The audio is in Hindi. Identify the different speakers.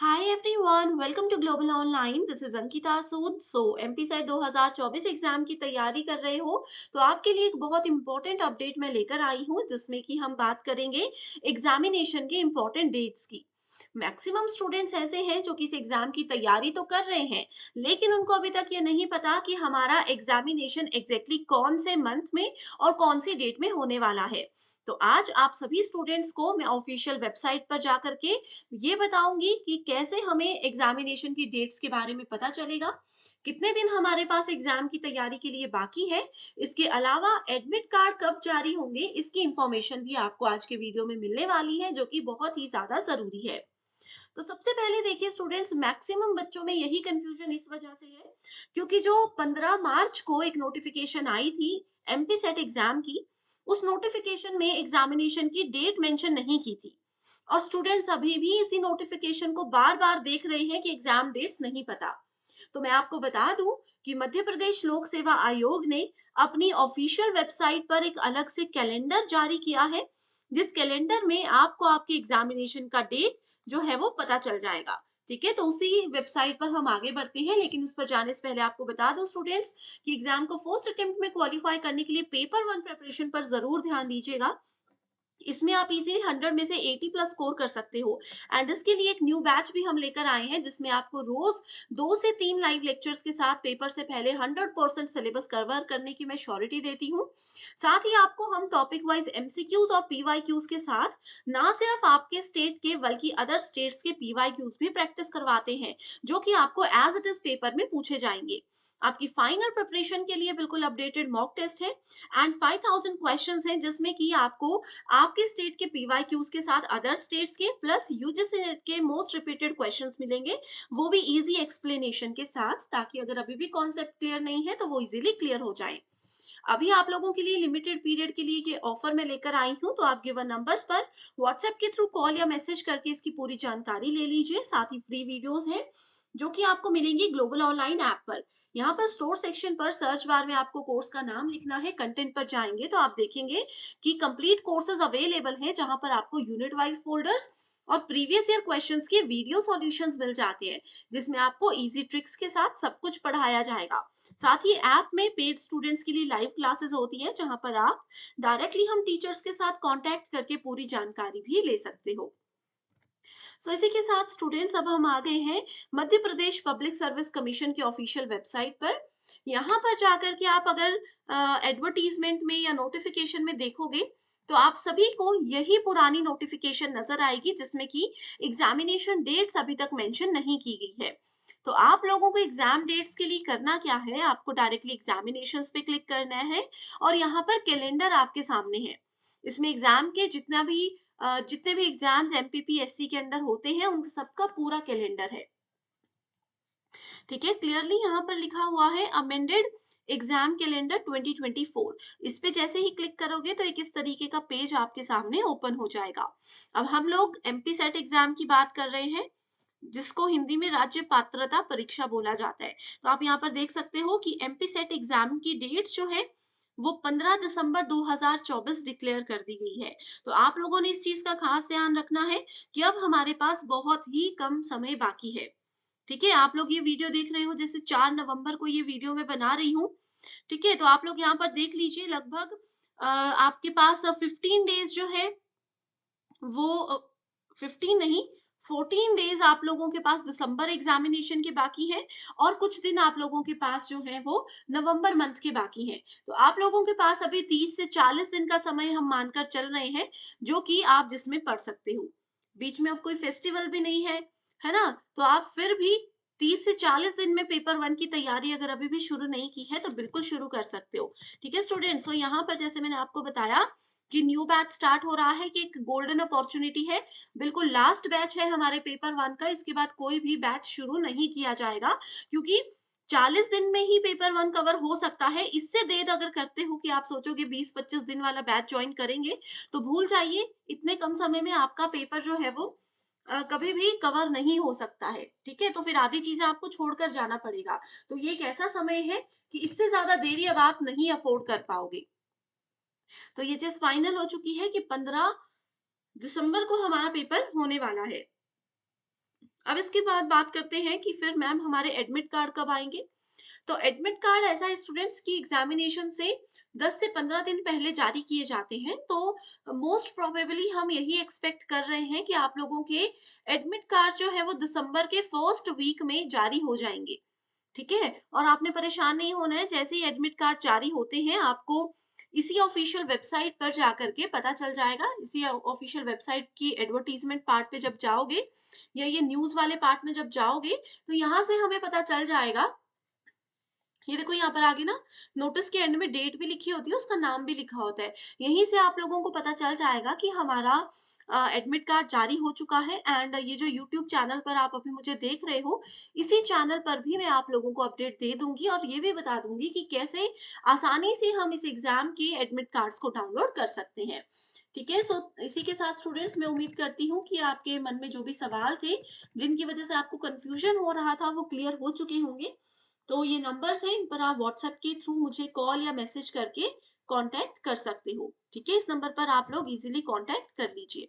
Speaker 1: Hi everyone, welcome to Global Online. This is Ankita Sood. MP set 2024 exam की तैयारी कर रहे हो तो आपके लिए एक बहुत इंपॉर्टेंट अपडेट मैं लेकर आई हूँ जिसमें कि हम बात करेंगे एग्जामिनेशन के इंपॉर्टेंट डेट्स की. मैक्सिमम स्टूडेंट्स ऐसे हैं जो कि इस एग्जाम की तैयारी तो कर रहे हैं लेकिन उनको अभी तक ये नहीं पता कि हमारा एग्जामिनेशन एग्जैक्टली कौन से मंथ में और कौन सी डेट में होने वाला है. तो आज आप सभी स्टूडेंट्स को मैं ऑफिशियल वेबसाइट पर जा करके ये बताऊंगी कि कैसे हमें एग्जामिनेशन की डेट्स के बारे में पता चलेगा, कितने दिन हमारे पास एग्जाम की तैयारी के लिए बाकी है. इसके अलावा एडमिट कार्ड कब जारी होंगे इसकी इंफॉर्मेशन भी आपको आज के वीडियो में मिलने वाली है जो कि बहुत ही ज्यादा जरूरी है. तो सबसे पहले देखिए स्टूडेंट्स, मैक्सिमम बच्चों में यही कंफ्यूजन इस वजह से है क्योंकि जो 15 मार्च को एक नोटिफिकेशन आई थी एमपी सेट एग्जाम की, उस नोटिफिकेशन में एग्जामिनेशन की डेट मेंशन नहीं की थी और स्टूडेंट्स अभी भी इसी नोटिफिकेशन को बार बार देख रहे हैं कि एग्जाम डेट्स नहीं पता. तो मैं आपको बता दूं कि मध्य प्रदेश लोक सेवा आयोग ने अपनी ऑफिशियल वेबसाइट पर एक अलग से कैलेंडर जारी किया है जिस कैलेंडर में आपको आपके एग्जामिनेशन का डेट जो है वो पता चल जाएगा. ठीक है, तो उसी वेबसाइट पर हम आगे बढ़ते हैं लेकिन उस पर जाने से पहले आपको बता दूं स्टूडेंट्स कि एग्जाम को फर्स्ट अटेम्प्ट में क्वालिफाई करने के लिए पेपर वन प्रिपरेशन पर जरूर ध्यान दीजिएगा. इसमें आप इजीली 100 में से 80 प्लस स्कोर कर सकते हो. एंड इसके लिए एक न्यू बैच भी हम लेकर आए हैं जिसमें आपको रोज 2 से 3 लाइव लेक्चर्स के साथ पेपर से पहले 100% सिलेबस कवर करने की मैं श्योरिटी देती हूँ. साथ ही आपको हम टॉपिक वाइज एमसीक्यूज और पीवाईक्यूज के साथ ना सिर्फ आपके स्टेट के बल्कि अदर स्टेट्स के पीवाईक्यूज भी प्रैक्टिस करवाते हैं जो कि आपको एज इट इज पेपर में पूछे जाएंगे. आपकी फाइनल प्रिपरेशन के लिए बिल्कुल अपडेटेड मॉक टेस्ट है एंड 5000 क्वेश्चंस हैं जिसमें कि आपको आपके स्टेट के पीवाईक्यूज के साथ अदर स्टेट्स के प्लस यूजीसी नेट के मोस्ट रिपीटेड क्वेश्चंस मिलेंगे, वो भी इजी एक्सप्लेनेशन के साथ, ताकि अगर अभी भी कॉन्सेप्ट क्लियर नहीं है तो वो इजीली क्लियर हो जाए. अभी आप लोगों के लिए लिमिटेड पीरियड के लिए ये ऑफर मैं लेकर आई हूँ तो आप गिवन नंबर्स पर व्हाट्सएप के थ्रू कॉल या मैसेज करके इसकी पूरी जानकारी ले लीजिए. साथ ही फ्री वीडियोस हैं जो कि आपको मिलेंगी ग्लोबल ऑनलाइन ऐप पर. यहाँ पर स्टोर सेक्शन पर सर्च बार में आपको कोर्स का नाम लिखना है, कंटेंट पर जाएंगे तो आप देखेंगे कि कंप्लीट कोर्सेज अवेलेबल हैं जहां पर आपको यूनिट वाइज फोल्डर्स और प्रीवियस ईयर क्वेश्चंस के वीडियो सॉल्यूशंस मिल जाते हैं जिसमें आपको इजी ट्रिक्स के साथ सब कुछ पढ़ाया जाएगा. साथ ही ऐप में पेड स्टूडेंट्स के लिए लाइव क्लासेस होती हैं जहां पर आप डायरेक्टली हम टीचर्स के साथ कांटेक्ट करके पूरी जानकारी भी ले सकते हो. इसी के साथ स्टूडेंट्स अब हम आ गए हैं Madhya Pradesh public service commission की ऑफिशियल वेबसाइट पर. यहाँ पर जाकर के आप अगर एडवर्टीजमेंट में या नोटिफिकेशन में देखोगे तो आप सभी को यही पुरानी नोटिफिकेशन नजर आएगी जिसमें कि एग्जामिनेशन डेट्स अभी तक मेंशन नहीं की गई है. तो आप लोगों को एग्जाम डेट्स के लिए करना क्या है, आपको डायरेक्टली एग्जामिनेशंस पे क्लिक करना है और यहाँ पर कैलेंडर आपके सामने है. इसमें एग्जाम के जितने भी एग्जाम्स एमपीपीएससी के अंडर होते हैं उन सबका पूरा कैलेंडर है. ठीक है, क्लियरली यहाँ पर लिखा हुआ है अमेंडेड एग्जाम कैलेंडर 2024. इस पे जैसे ही क्लिक करोगे तो एक इस तरीके का पेज आपके सामने ओपन हो जाएगा. अब हम लोग एमपी सेट एग्जाम की बात कर रहे हैं जिसको हिंदी में राज्य पात्रता परीक्षा बोला जाता है. तो आप यहाँ पर देख सकते हो कि एमपी सेट एग्जाम की डेट जो है वो 15 दिसंबर 2024 डिक्लेयर कर दी गई है. तो आप लोगों ने इस चीज का खास ध्यान रखना है कि अब हमारे पास बहुत ही कम समय बाकी है. ठीक है, आप लोग ये वीडियो देख रहे हो जैसे 4 नवंबर को ये वीडियो मैं बना रही हूँ. ठीक है, तो आप लोग यहाँ पर देख लीजिए लगभग आपके पास 15 डेज जो है वो 15 नहीं, 14 डेज आप लोगों के पास दिसंबर एग्जामिनेशन के बाकी है और कुछ दिन आप लोगों के पास जो है वो नवंबर मंथ के बाकी है. तो आप लोगों के पास अभी 30 से 40 दिन का समय हम मानकर चल रहे हैं जो कि आप जिसमें पढ़ सकते हो. बीच में अब कोई फेस्टिवल भी नहीं है ना, तो आप फिर भी 30 से 40 दिन में पेपर वन की तैयारी अगर अभी भी शुरू नहीं की है तो बिल्कुल शुरू कर सकते हो. ठीक है स्टूडेंट्स, तो यहाँ पर जैसे मैंने आपको बताया कि न्यू बैच स्टार्ट हो रहा है कि एक गोल्डन अपॉर्चुनिटी है. बिल्कुल लास्ट बैच है हमारे पेपर वन का, इसके बाद कोई भी बैच शुरू नहीं किया जाएगा क्योंकि 40 दिन में ही पेपर वन कवर हो सकता है. इससे देर अगर करते हो कि आप सोचोगे 20-25 दिन वाला बैच ज्वाइन करेंगे तो भूल जाइए, इतने कम समय में आपका पेपर जो है वो कभी भी कवर नहीं हो सकता है. ठीक है, तो फिर आधी चीजें आपको छोड़कर जाना पड़ेगा. तो ये एक ऐसा समय है कि इससे ज्यादा देरी अब आप नहीं अफोर्ड कर पाओगे. तो ये चीज फाइनल हो चुकी है कि 15 दिसंबर को हमारा पेपर होने वाला है. अब इसके बाद बात करते हैं कि फिर मैम हमारे एडमिट कार्ड कब आएँगे? तो एडमिट कार्ड ऐसा है स्टूडेंट्स की एग्जामिनेशन से 10 से 15 दिन पहले जारी किए जाते हैं। तो मोस्ट प्रोबेबली हम यही एक्सपेक्ट कर रहे हैं कि आप लोगों के एडमिट कार्ड जो है वो दिसंबर के फर्स्ट वीक में जारी हो जाएंगे। ठीक है, और आपने परेशान नहीं होना है। जैसे ही एडमिट कार्ड जारी होते हैं आपको इसी ऑफिशियल वेबसाइट पर जाकर के पता चल जाएगा। इसी ऑफिशियल वेबसाइट की एडवर्टीजमेंट पार्ट पे जब जाओगे या ये न्यूज वाले पार्ट में जब जाओगे तो यहाँ से हमें पता चल जाएगा। ये देखो यहाँ पर आगे ना नोटिस के एंड में डेट भी लिखी होती है, उसका नाम भी लिखा होता है। यहीं से आप लोगों को पता चल जाएगा कि हमारा एडमिट कार्ड जारी हो चुका है। एंड ये जो यूट्यूब चैनल पर आप अभी मुझे देख रहे हो, इसी चैनल पर भी मैं आप लोगों को अपडेट दे दूंगी और ये भी बता दूंगी कि कैसे आसानी से हम इस एग्जाम के एडमिट कार्ड्स को डाउनलोड कर सकते हैं। ठीक है, सो इसी के साथ स्टूडेंट्स मैं उम्मीद करती हूँ कि आपके मन में जो भी सवाल थे, जिनकी वजह से आपको कंफ्यूजन हो रहा था, वो क्लियर हो चुके होंगे। तो ये नंबर्स हैं, इन पर आप व्हाट्सएप के थ्रू मुझे कॉल या मैसेज करके कांटेक्ट कर सकते हो। ठीक है, इस नंबर पर आप लोग इजीली कांटेक्ट कर लीजिए।